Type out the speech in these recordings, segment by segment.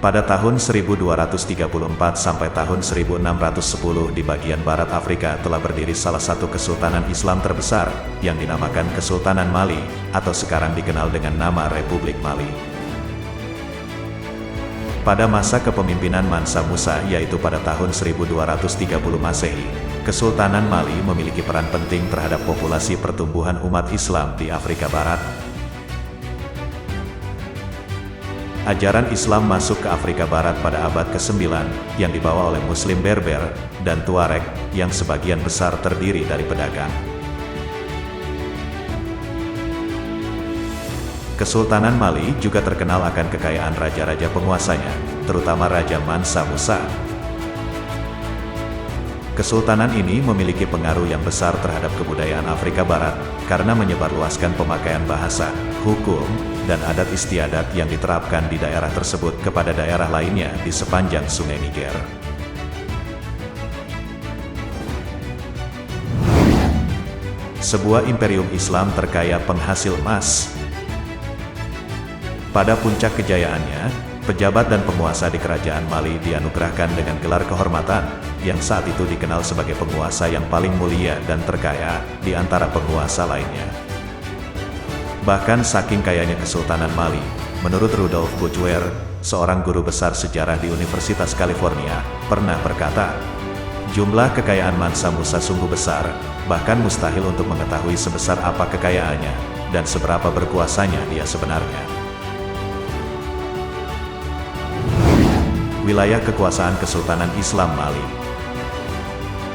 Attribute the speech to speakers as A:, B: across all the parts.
A: Pada tahun 1234 sampai tahun 1610 di bagian barat Afrika telah berdiri salah satu kesultanan Islam terbesar, yang dinamakan Kesultanan Mali, atau sekarang dikenal dengan nama Republik Mali. Pada masa kepemimpinan Mansa Musa yaitu pada tahun 1230 Masehi, Kesultanan Mali memiliki peran penting terhadap populasi pertumbuhan umat Islam di Afrika Barat. Ajaran Islam masuk ke Afrika Barat pada abad ke-9, yang dibawa oleh Muslim Berber dan Tuareg, yang sebagian besar terdiri dari pedagang. Kesultanan Mali juga terkenal akan kekayaan raja-raja penguasanya, terutama Raja Mansa Musa. Kesultanan ini memiliki pengaruh yang besar terhadap kebudayaan Afrika Barat, karena menyebarluaskan pemakaian bahasa, hukum, dan adat istiadat yang diterapkan di daerah tersebut kepada daerah lainnya di sepanjang Sungai Niger. Sebuah imperium Islam terkaya penghasil emas. Pada puncak kejayaannya, pejabat dan penguasa di kerajaan Mali dianugerahkan dengan gelar kehormatan, yang saat itu dikenal sebagai penguasa yang paling mulia dan terkaya di antara penguasa lainnya. Bahkan saking kayanya Kesultanan Mali, menurut Rudolf Buchwer, seorang guru besar sejarah di Universitas California, pernah berkata, jumlah kekayaan Mansa Musa sungguh besar, bahkan mustahil untuk mengetahui sebesar apa kekayaannya, dan seberapa berkuasanya dia sebenarnya. Wilayah kekuasaan Kesultanan Islam Mali.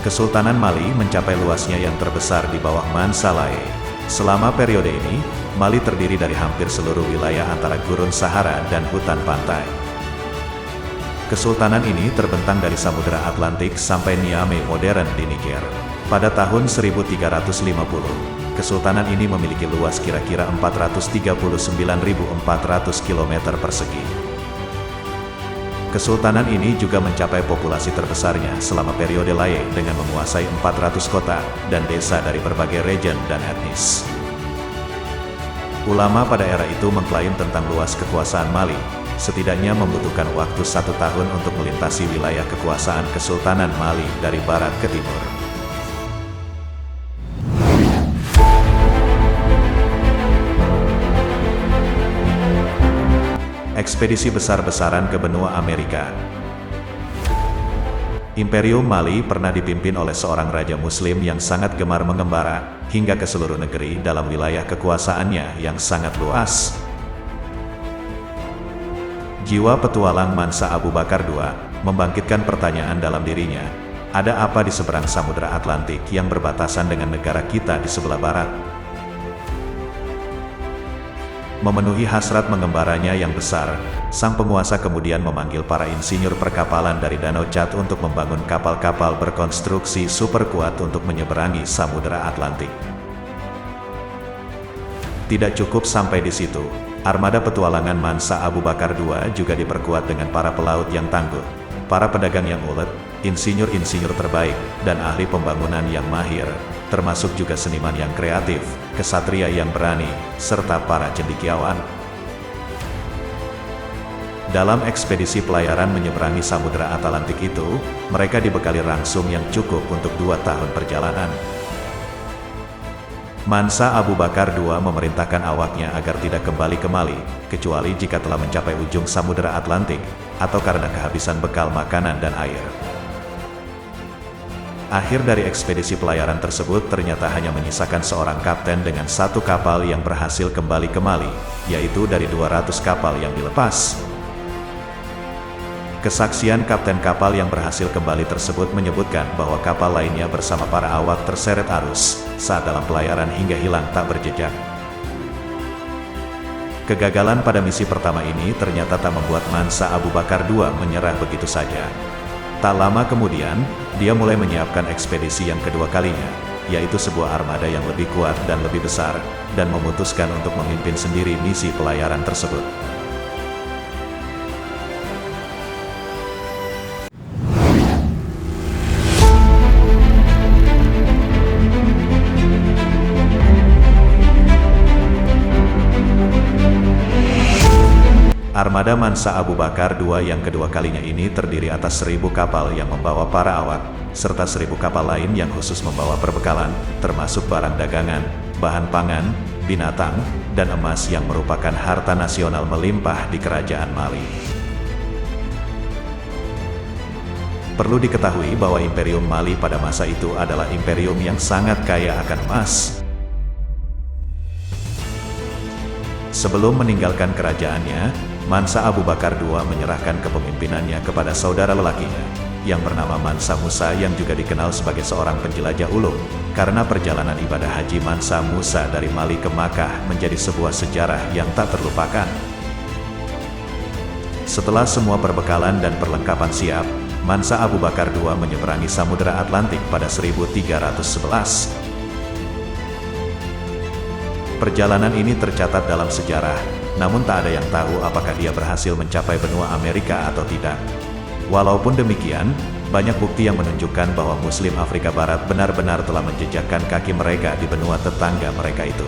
A: Kesultanan Mali mencapai luasnya yang terbesar di bawah Mansa Lae. Selama periode ini, Mali terdiri dari hampir seluruh wilayah antara gurun Sahara dan hutan pantai. Kesultanan ini terbentang dari Samudra Atlantik sampai Niamey modern di Niger. Pada tahun 1350, Kesultanan ini memiliki luas kira-kira 439.400 km persegi. Kesultanan ini juga mencapai populasi terbesarnya selama periode Lae dengan menguasai 400 kota dan desa dari berbagai region dan etnis. Ulama pada era itu mengklaim tentang luas kekuasaan Mali, setidaknya membutuhkan waktu 1 tahun untuk melintasi wilayah kekuasaan Kesultanan Mali dari barat ke timur. Ekspedisi besar-besaran ke benua Amerika. Imperium Mali pernah dipimpin oleh seorang raja muslim yang sangat gemar mengembara, hingga ke seluruh negeri dalam wilayah kekuasaannya yang sangat luas. Jiwa petualang Mansa Abu Bakar II membangkitkan pertanyaan dalam dirinya, ada apa di seberang Samudra Atlantik yang berbatasan dengan negara kita di sebelah barat? Memenuhi hasrat mengembaranya yang besar, sang penguasa kemudian memanggil para insinyur perkapalan dari Danau Chad untuk membangun kapal-kapal berkonstruksi super kuat untuk menyeberangi Samudra Atlantik. Tidak cukup sampai di situ, armada petualangan Mansa Abu Bakar II juga diperkuat dengan para pelaut yang tangguh, para pedagang yang ulet, insinyur-insinyur terbaik, dan ahli pembangunan yang mahir, termasuk juga seniman yang kreatif, kesatria yang berani, serta para cendekiawan. Dalam ekspedisi pelayaran menyeberangi Samudra Atlantik itu, mereka dibekali rangsum yang cukup untuk 2 tahun perjalanan. Mansa Abu Bakar II memerintahkan awaknya agar tidak kembali ke Mali, kecuali jika telah mencapai ujung Samudra Atlantik, atau karena kehabisan bekal makanan dan air. Akhir dari ekspedisi pelayaran tersebut ternyata hanya menyisakan seorang kapten dengan 1 kapal yang berhasil kembali ke Mali, yaitu dari 200 kapal yang dilepas. Kesaksian kapten kapal yang berhasil kembali tersebut menyebutkan bahwa kapal lainnya bersama para awak terseret arus saat dalam pelayaran hingga hilang tak berjejak. Kegagalan pada misi pertama ini ternyata tak membuat Mansa Abu Bakar II menyerah begitu saja. Tak lama kemudian, dia mulai menyiapkan ekspedisi yang kedua kalinya, yaitu sebuah armada yang lebih kuat dan lebih besar, dan memutuskan untuk memimpin sendiri misi pelayaran tersebut. Armada Mansa Abu Bakar II yang kedua kalinya ini terdiri atas 1.000 kapal yang membawa para awak, serta 1.000 kapal lain yang khusus membawa perbekalan, termasuk barang dagangan, bahan pangan, binatang, dan emas yang merupakan harta nasional melimpah di Kerajaan Mali. Perlu diketahui bahwa Imperium Mali pada masa itu adalah imperium yang sangat kaya akan emas. Sebelum meninggalkan kerajaannya, Mansa Abu Bakar II menyerahkan kepemimpinannya kepada saudara lelakinya, yang bernama Mansa Musa yang juga dikenal sebagai seorang penjelajah ulung, karena perjalanan ibadah haji Mansa Musa dari Mali ke Makkah menjadi sebuah sejarah yang tak terlupakan. Setelah semua perbekalan dan perlengkapan siap, Mansa Abu Bakar II menyeberangi Samudra Atlantik pada 1311. Perjalanan ini tercatat dalam sejarah, namun tak ada yang tahu apakah dia berhasil mencapai benua Amerika atau tidak. Walaupun demikian, banyak bukti yang menunjukkan bahwa Muslim Afrika Barat benar-benar telah menjejakkan kaki mereka di benua tetangga mereka itu.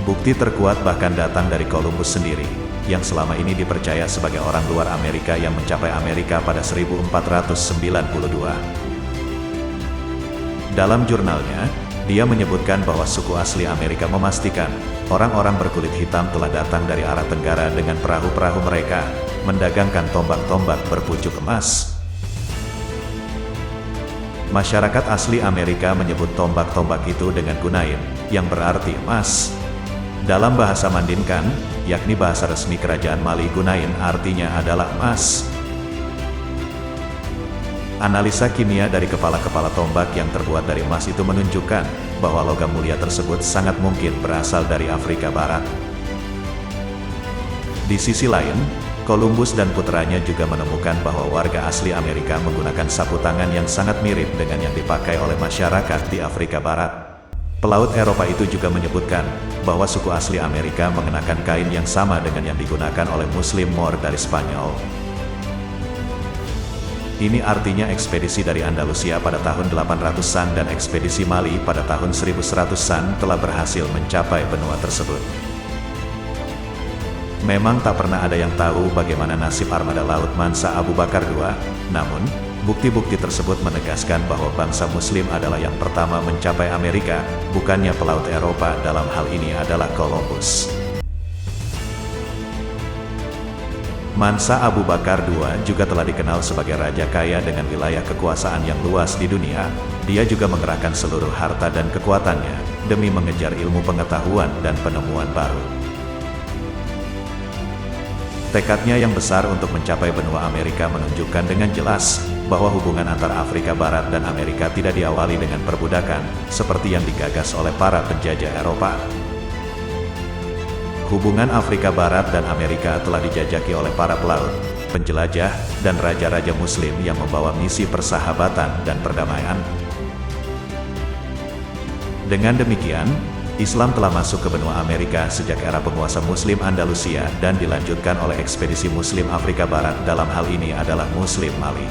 A: Bukti terkuat bahkan datang dari Columbus sendiri, yang selama ini dipercaya sebagai orang luar Amerika yang mencapai Amerika pada 1492. Dalam jurnalnya, dia menyebutkan bahwa suku asli Amerika memastikan, orang-orang berkulit hitam telah datang dari arah tenggara dengan perahu-perahu mereka, mendagangkan tombak-tombak berpucuk emas. Masyarakat asli Amerika menyebut tombak-tombak itu dengan gunain, yang berarti emas. Dalam bahasa Mandinkan, yakni bahasa resmi Kerajaan Mali, gunain artinya adalah emas. Analisa kimia dari kepala-kepala tombak yang terbuat dari emas itu menunjukkan bahwa logam mulia tersebut sangat mungkin berasal dari Afrika Barat. Di sisi lain, Columbus dan putranya juga menemukan bahwa warga asli Amerika menggunakan sapu tangan yang sangat mirip dengan yang dipakai oleh masyarakat di Afrika Barat. Pelaut Eropa itu juga menyebutkan bahwa suku asli Amerika mengenakan kain yang sama dengan yang digunakan oleh Muslim Moor dari Spanyol. Ini artinya ekspedisi dari Andalusia pada tahun 800-an dan ekspedisi Mali pada tahun 1100-an telah berhasil mencapai benua tersebut. Memang tak pernah ada yang tahu bagaimana nasib armada laut Mansa Abu Bakar II, namun, bukti-bukti tersebut menegaskan bahwa bangsa Muslim adalah yang pertama mencapai Amerika, bukannya pelaut Eropa. Dalam hal ini adalah Columbus. Mansa Abu Bakar II juga telah dikenal sebagai raja kaya dengan wilayah kekuasaan yang luas di dunia. Dia juga mengerahkan seluruh harta dan kekuatannya demi mengejar ilmu pengetahuan dan penemuan baru. Tekadnya yang besar untuk mencapai benua Amerika menunjukkan dengan jelas bahwa hubungan antara Afrika Barat dan Amerika tidak diawali dengan perbudakan, seperti yang digagas oleh para penjajah Eropa. Hubungan Afrika Barat dan Amerika telah dijajaki oleh para pelaut, penjelajah, dan raja-raja Muslim yang membawa misi persahabatan dan perdamaian. Dengan demikian, Islam telah masuk ke benua Amerika sejak era penguasa Muslim Andalusia dan dilanjutkan oleh ekspedisi Muslim Afrika Barat, dalam hal ini adalah Muslim Mali.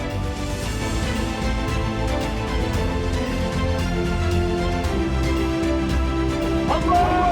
B: Allah